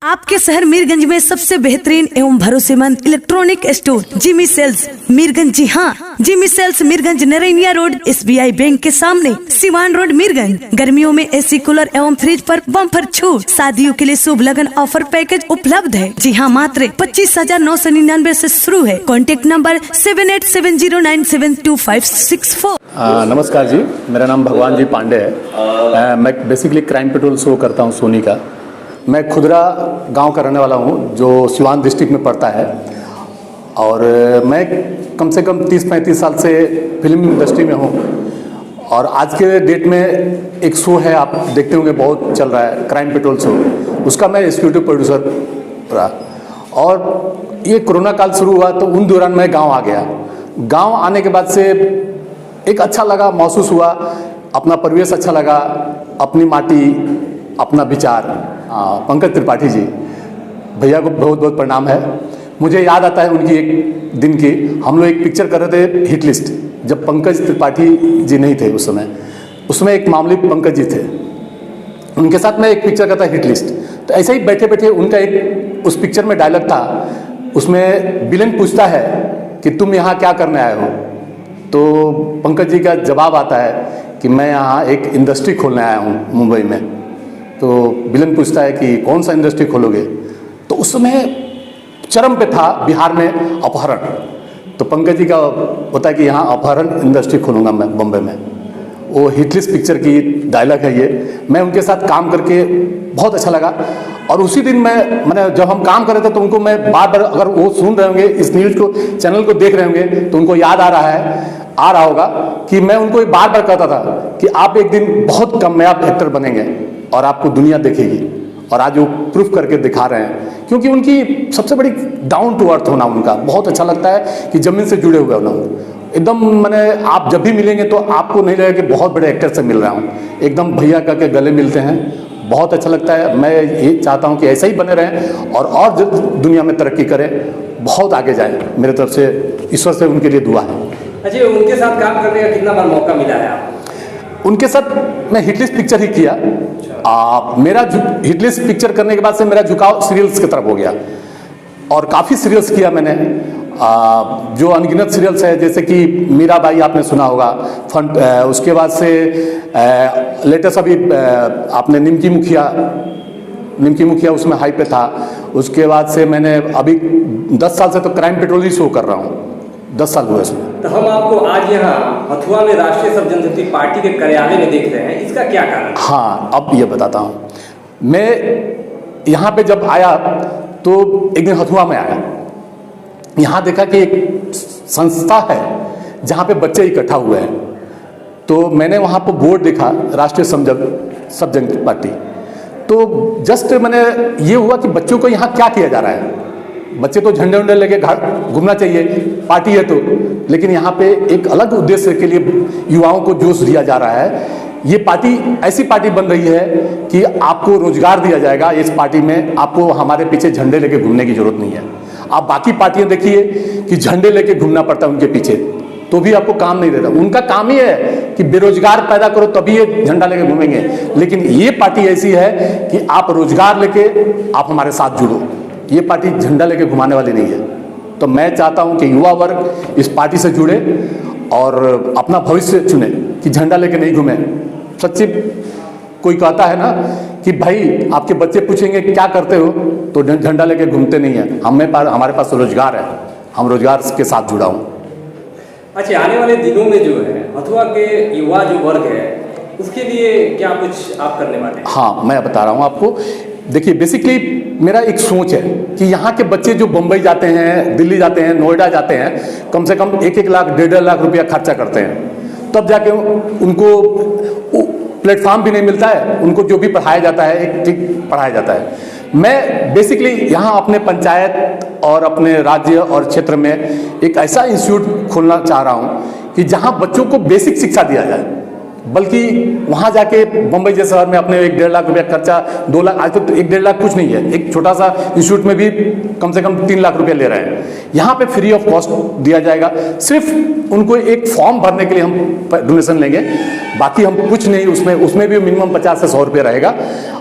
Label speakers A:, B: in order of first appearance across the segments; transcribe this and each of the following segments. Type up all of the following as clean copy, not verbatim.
A: आपके शहर मीरगंज में सबसे बेहतरीन एवं भरोसेमंद electronic store Jimmy sales Mirganj. जी हाँ, Jimmy sales Mirganj Naraniya road SBI bank के सामने, सिवान रोड मीरगंज। गर्मियों में AC कूलर एवं फ्रिज पर बम्पर छूट। शादियों के लिए शुभ लगन ऑफर पैकेज उपलब्ध है। जी हाँ, मात्र 25,999 से शुरू है। Contact number 7870972564।
B: नमस्कार जी, मेरा नाम भगवान जी पांडे है। मैं बेसिकली क्राइम पेट्रोल शो करता हूँ सोनी का। मैं खुदरा गांव का रहने वाला हूँ जो सिवान डिस्ट्रिक्ट में पड़ता है, और मैं कम से कम 30-35 साल से फिल्म इंडस्ट्री में हूँ। और आज के डेट में एक शो है, आप देखते होंगे, बहुत चल रहा है, क्राइम पेट्रोल शो। उसका मैं एग्जीक्यूटिव प्रोड्यूसर रहा। और ये कोरोना काल शुरू हुआ तो उन दौरान मैं गाँव आ गया। गाँव आने के बाद से एक अच्छा लगा, महसूस हुआ, अपना परिवेश अच्छा लगा, अपनी माटी, अपना विचार। पंकज त्रिपाठी जी, भैया को बहुत बहुत प्रणाम है। मुझे याद आता है उनकी एक दिन की, हम लोग एक पिक्चर कर रहे थे, हिट लिस्ट, जब पंकज त्रिपाठी जी नहीं थे उस समय। उसमें एक मामूली पंकज जी थे, उनके साथ मैं एक पिक्चर करता हिट लिस्ट। तो ऐसे ही बैठे बैठे उनका एक उस पिक्चर में डायलॉग था, उसमें विलेन पूछता है कि तुम यहाँ क्या करने आए हो। तो पंकज जी का जवाब आता है कि मैं यहाँ एक इंडस्ट्री खोलने आया हूँ मुंबई में। तो विलन पूछता है कि कौन सा इंडस्ट्री खोलोगे। तो उस समय चरम पे था बिहार में अपहरण। तो पंकज जी का होता है कि यहाँ अपहरण इंडस्ट्री खोलूँगा मैं बम्बई में। वो हिटलिस्ट पिक्चर की डायलॉग है ये। मैं उनके साथ काम करके बहुत अच्छा लगा। और उसी दिन मैंने जब हम काम कर रहे थे तो उनको मैं बार बार, अगर वो सुन रहे होंगे, इस न्यूज़ को, चैनल को देख रहे होंगे, तो उनको याद आ रहा होगा कि मैं उनको बार बार कहता था कि आप एक दिन बहुत कामयाब एक्टर बनेंगे और आपको दुनिया देखेगी। और आज वो प्रूफ करके दिखा रहे हैं, क्योंकि उनकी सबसे बड़ी डाउन टू अर्थ होना उनका बहुत अच्छा लगता है कि ज़मीन से जुड़े हुए होना एकदम। मैंने आप जब भी मिलेंगे तो आपको नहीं लगेगा कि बहुत बड़े एक्टर से मिल रहा हूँ, एकदम भैया का के गले मिलते हैं, बहुत अच्छा लगता है। मैं ये चाहता हूँ कि ऐसे ही बने रहें और दुनिया में तरक्की करें, बहुत आगे जाएं। मेरे तरफ से ईश्वर से उनके लिए दुआ है।
C: अच्छा, उनके साथ काम करने का कितना बार मौका मिला है आपको?
B: उनके साथ मैं हिटलिस्ट पिक्चर ही किया। मेरा हिटलिस्ट पिक्चर करने के बाद से मेरा झुकाव सीरियल्स की तरफ हो गया, और काफ़ी सीरियल्स किया मैंने। जो अनगिनत सीरियल्स है, जैसे कि मीराबाई आपने सुना होगा, फंड, उसके बाद से लेटेस्ट अभी आपने निमकी मुखिया उसमें हाई पे था। उसके बाद से मैंने अभी 10 साल से तो क्राइम पेट्रोल ही शो कर रहा हूँ, 10 साल हुए इसमें।
C: तो हम आपको आज यहाँ हथुआ में राष्ट्रीय सब जनशक्ति पार्टी के कार्यालय में देख रहे हैं, इसका क्या कारण?
B: हाँ, अब ये बताता हूँ। मैं यहाँ पे जब आया तो एक दिन हथुआ में आया, यहाँ देखा कि एक संस्था है जहाँ पे बच्चे इकट्ठा हुए हैं। तो मैंने वहाँ पर बोर्ड देखा, राष्ट्रीय सब जनशक्ति पार्टी। तो जस्ट मैंने ये हुआ कि बच्चों को यहाँ क्या किया जा रहा है। बच्चे तो झंडे वंडे लेके घूमना चाहिए, पार्टी है तो, लेकिन यहाँ पे एक अलग उद्देश्य के लिए युवाओं को जोश दिया जा रहा है। ये पार्टी ऐसी पार्टी बन रही है कि आपको रोजगार दिया जाएगा। इस पार्टी में आपको हमारे पीछे झंडे लेके घूमने की जरूरत नहीं है। आप बाकी पार्टियां देखिए कि झंडे लेके घूमना पड़ता है उनके पीछे, तो भी आपको काम नहीं देता। उनका काम ही है कि बेरोजगार पैदा करो, तभी ये झंडा लेके घूमेंगे। लेकिन ये पार्टी ऐसी है कि आप रोजगार लेके आप हमारे साथ जुड़ो। ये पार्टी झंडा लेके घुमाने वाली नहीं है। तो मैं चाहता हूं कि युवा वर्ग इस पार्टी से जुड़े और अपना भविष्य चुने, कि झंडा लेके नहीं घूमे। सच्ची कोई कहता है ना कि भाई आपके बच्चे पूछेंगे क्या करते हो, तो झंडा लेके घूमते नहीं है। हमारे पास रोजगार है, हम रोजगार के साथ जुड़ा हूँ।
C: अच्छा, आने वाले दिनों में जो है हथुआ के युवा जो वर्ग है उसके लिए क्या कुछ आप करने वाले हैं? हाँ,
B: मैं बता रहा हूँ आपको। देखिए, बेसिकली मेरा एक सोच है कि यहाँ के बच्चे जो बम्बई जाते हैं, दिल्ली जाते हैं, नोएडा जाते हैं, कम से कम 1-1 लाख 1.5 लाख रुपया खर्चा करते हैं, तब जाके उनको प्लेटफॉर्म भी नहीं मिलता है। उनको जो भी पढ़ाया जाता है एक ठीक पढ़ाया जाता है। मैं बेसिकली यहाँ अपने पंचायत और अपने राज्य और क्षेत्र में एक ऐसा इंस्टीट्यूट खोलना चाह रहा हूँ कि जहाँ बच्चों को बेसिक शिक्षा दिया जाए, बल्कि वहाँ जाके बम्बई जैसे शहर में अपने 1-1.5 लाख रुपया खर्चा, 2 लाख, आज तो 1-1.5 लाख कुछ नहीं है, एक छोटा सा इंस्टीट्यूट में भी कम से कम 3 लाख रुपया ले रहे हैं। यहाँ पे फ्री ऑफ कॉस्ट दिया जाएगा, सिर्फ उनको एक फॉर्म भरने के लिए हम डोनेशन लेंगे, बाकी हम कुछ नहीं, उसमें भी मिनिमम 50 से 100 रुपया रहेगा,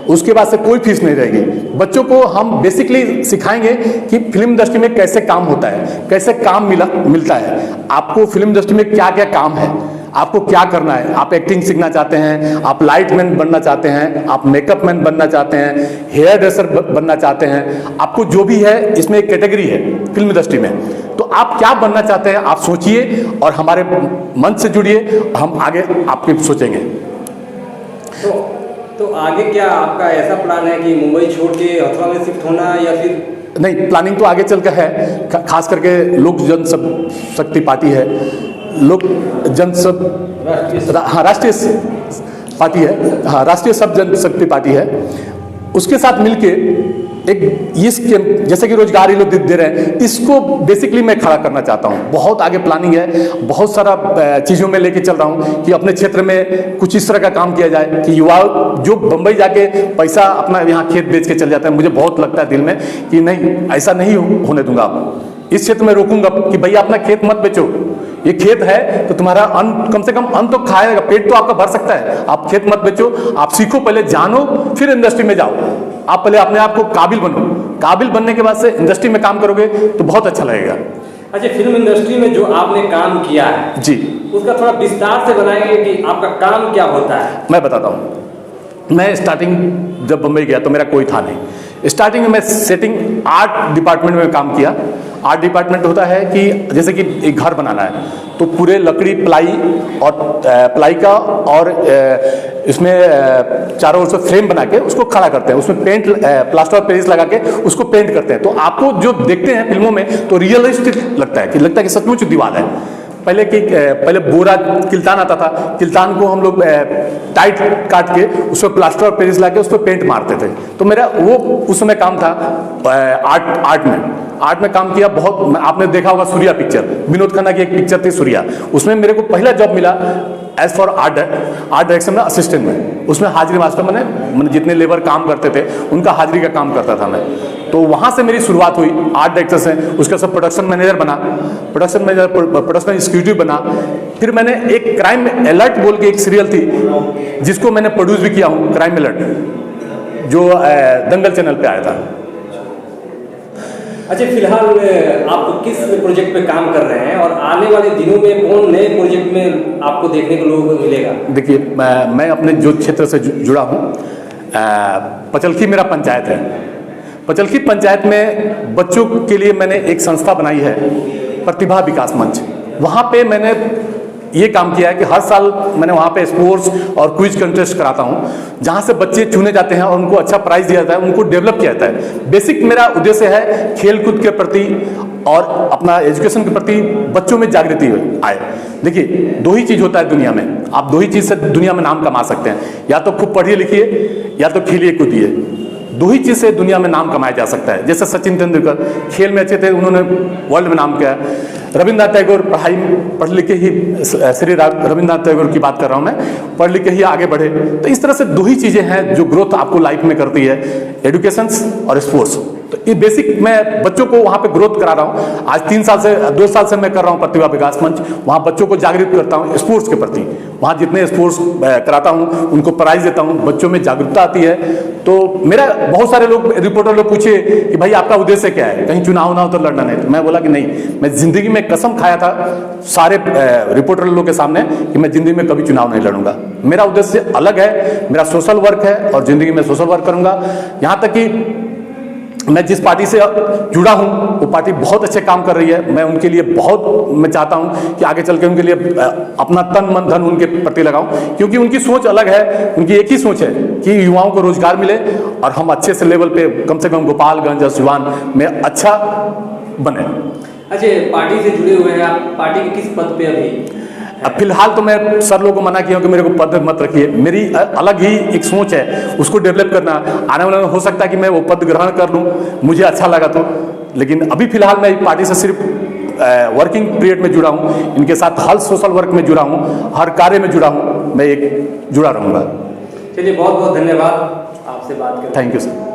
B: उसके बाद से कोई फीस नहीं रहेगी। बच्चों को हम बेसिकली सिखाएंगे कि फिल्म इंडस्ट्री में कैसे काम होता है, कैसे काम मिलता है, आपको फिल्म इंडस्ट्री में क्या क्या काम है, आपको क्या करना है। आप एक्टिंग सीखना चाहते हैं, आप लाइट मैन बनना चाहते हैं, आप मेकअप मैन बनना चाहते हैं, हेयर ड्रेसर बनना चाहते हैं, आपको जो भी है, इसमें एक कैटेगरी है फिल्म इंडस्ट्री में, तो आप क्या बनना चाहते हैं आप सोचिए और हमारे मंच से जुड़िए, हम आगे आपके सोचेंगे।
C: तो आगे क्या आपका ऐसा प्लान है कि मुंबई छोड़ के हथुआ में शिफ्ट होना, या फिर?
B: नहीं, प्लानिंग तो आगे चल कर है, खास करके लोक जनशक्ति पार्टी है, राष्ट्रीय पार्टी है, हाँ, राष्ट्रीय सब जनशक्ति पार्टी है, उसके साथ मिलके एक जैसे कि रोजगार ये लोग दे रहे हैं, इसको बेसिकली मैं खड़ा करना चाहता हूँ। बहुत आगे प्लानिंग है, बहुत सारा चीज़ों में लेके चल रहा हूँ कि अपने क्षेत्र में कुछ इस तरह का काम किया जाए कि युवा जो बम्बई जाके पैसा अपना यहाँ खेत बेच के चल जाता है, मुझे बहुत लगता है दिल में कि नहीं, ऐसा नहीं होने दूंगा। इस क्षेत्र में रोकूंगा कि भैया अपना खेत मत बेचो, ये खेत है तो तुम्हारा अन्न, कम से कम अन्न तो खाएगा, पेट तो आपका भर सकता है, आप खेत मत बेचो, आप सीखो, पहले जानो, फिर इंडस्ट्री में जाओ। आप पहले अपने आप को काबिल बनो, काबिल बनने के बाद से इंडस्ट्री में काम करोगे तो बहुत अच्छा लगेगा।
C: अच्छा, फिल्म इंडस्ट्री में जो आपने काम किया है
B: जी, उसका
C: थोड़ा विस्तार से बताएंगे कि आपका काम क्या होता है?
B: मैं बताता हूँ। मैं स्टार्टिंग जब बम्बई गया तो मेरा कोई था नहीं। स्टार्टिंग में मैं सेटिंग आर्ट डिपार्टमेंट में काम किया। आर्ट डिपार्टमेंट होता है कि जैसे कि एक घर बनाना है तो पूरे लकड़ी, प्लाई का और इसमें चारों ओर से फ्रेम बना के उसको खड़ा करते हैं, उसमें पेंट, प्लास्टर ऑफ पेरिस लगा के उसको पेंट करते हैं। तो आपको जो देखते हैं फिल्मों में तो रियलिस्टिक लगता है कि सचमुच दीवार है। पहले बोरा किल्तान आता था, किल्तान को हम लोग टाइट काट के उस पर प्लास्टर ऑफ पेरिस लाके उस पर पेंट मारते थे। तो मेरा वो उस समय काम था आर्ट में काम किया बहुत। आपने देखा होगा सूर्या पिक्चर, विनोद खन्ना की एक पिक्चर थी सूर्या, उसमें मेरे को पहला जॉब मिला एज फॉर आर्ट डायरेक्शन में असिस्टेंट में। उसमें हाजिरी मास्टर मैंने जितने लेबर काम करते थे उनका हाजिरी का काम करता था मैं। तो वहाँ से मेरी शुरुआत हुई आर्ट डायरेक्टर से। उसके सब प्रोडक्शन मैनेजर बना, प्रोडक्शन एग्जीक्यूटिव बना। फिर मैंने एक क्राइम अलर्ट बोल के एक सीरियल थी जिसको मैंने प्रोड्यूस भी किया हूँ, क्राइम अलर्ट, जो दंगल चैनल पे आया था।
C: अच्छा, फिलहाल आप किस प्रोजेक्ट पे काम कर रहे हैं और आने वाले दिनों में कौन नए प्रोजेक्ट में आपको देखने को लोगों को मिलेगा? देखिए,
B: मैं अपने जो क्षेत्र से जुड़ा हूँ, पचलखी मेरा पंचायत है। पचलखी पंचायत में बच्चों के लिए मैंने एक संस्था बनाई है, प्रतिभा विकास मंच। वहाँ पे मैंने ये काम किया है कि हर साल मैंने वहाँ पे स्पोर्ट्स और क्विज कंटेस्ट कराता हूँ, जहाँ से बच्चे चुने जाते हैं और उनको अच्छा प्राइज दिया जाता है, उनको डेवलप किया जाता है। बेसिक मेरा उद्देश्य है खेलकूद के प्रति और अपना एजुकेशन के प्रति बच्चों में जागृति आए। देखिए, दो ही चीज़ होता है दुनिया में, आप दो ही चीज़ से दुनिया में नाम कमा सकते हैं, या तो खूब पढ़िए लिखिए या तो खेलिए कूदिए। दो ही चीज़ से दुनिया में नाम कमाया जा सकता है। जैसे सचिन तेंदुलकर खेल में अच्छे थे, उन्होंने वर्ल्ड में नाम किया। रविंद्रनाथ टैगोर पढ़ लिख के ही, श्री रविंद्रनाथ टैगोर की बात कर रहा हूँ मैं, पढ़ लिख के ही आगे बढ़े। तो इस तरह से दो ही चीज़ें हैं जो ग्रोथ आपको लाइफ में करती है, एजुकेशन और स्पोर्ट्स। तो ये बेसिक मैं बच्चों को वहाँ पे ग्रोथ करा रहा हूँ। आज 2 साल से मैं कर रहा हूँ प्रतिभा विकास मंच। वहाँ बच्चों को जागृत करता हूँ स्पोर्ट्स के प्रति। वहाँ जितने स्पोर्ट्स कराता हूँ उनको प्राइज देता हूँ, बच्चों में जागरूकता आती है। तो मेरा बहुत सारे लोग, रिपोर्टर लोग पूछे कि भाई आपका उद्देश्य क्या है, कहीं चुनाव ना हो तो लड़ना नहीं। तो मैं बोला कि नहीं, मैं जिंदगी में कसम खाया था सारे रिपोर्टर लोगों के सामने कि मैं जिंदगी में कभी चुनाव नहीं लड़ूंगा। मेरा उद्देश्य अलग है, मेरा सोशल वर्क है और जिंदगी में सोशल वर्क करूंगा। यहाँ तक कि मैं जिस पार्टी से जुड़ा हूँ वो पार्टी बहुत अच्छे काम कर रही है। मैं उनके लिए बहुत, मैं चाहता हूँ कि आगे चल के उनके लिए अपना तन मन धन उनके प्रति लगाऊं, क्योंकि उनकी सोच अलग है। उनकी एक ही सोच है कि युवाओं को रोजगार मिले और हम अच्छे से लेवल पे, कम से कम गोपालगंज और सिवान में अच्छा बने।
C: अच्छा, पार्टी से जुड़े हुए हैं आप, पार्टी के किस पद पे अभी?
B: अब फिलहाल तो मैं सर लोगों को मना किया कि मेरे को पद मत रखिए। मेरी अलग ही एक सोच है, उसको डेवलप करना। आने वाले में हो सकता है कि मैं वो पद ग्रहण कर लूँ, मुझे अच्छा लगा तो। लेकिन अभी फिलहाल मैं पार्टी से सिर्फ वर्किंग पीरियड में जुड़ा हूँ, इनके साथ हर सोशल वर्क में जुड़ा हूँ, हर कार्य में जुड़ा हूँ, मैं एक जुड़ा रहूँगा।
C: चलिए बहुत बहुत धन्यवाद आपसे बात करके।
B: Thank you sir.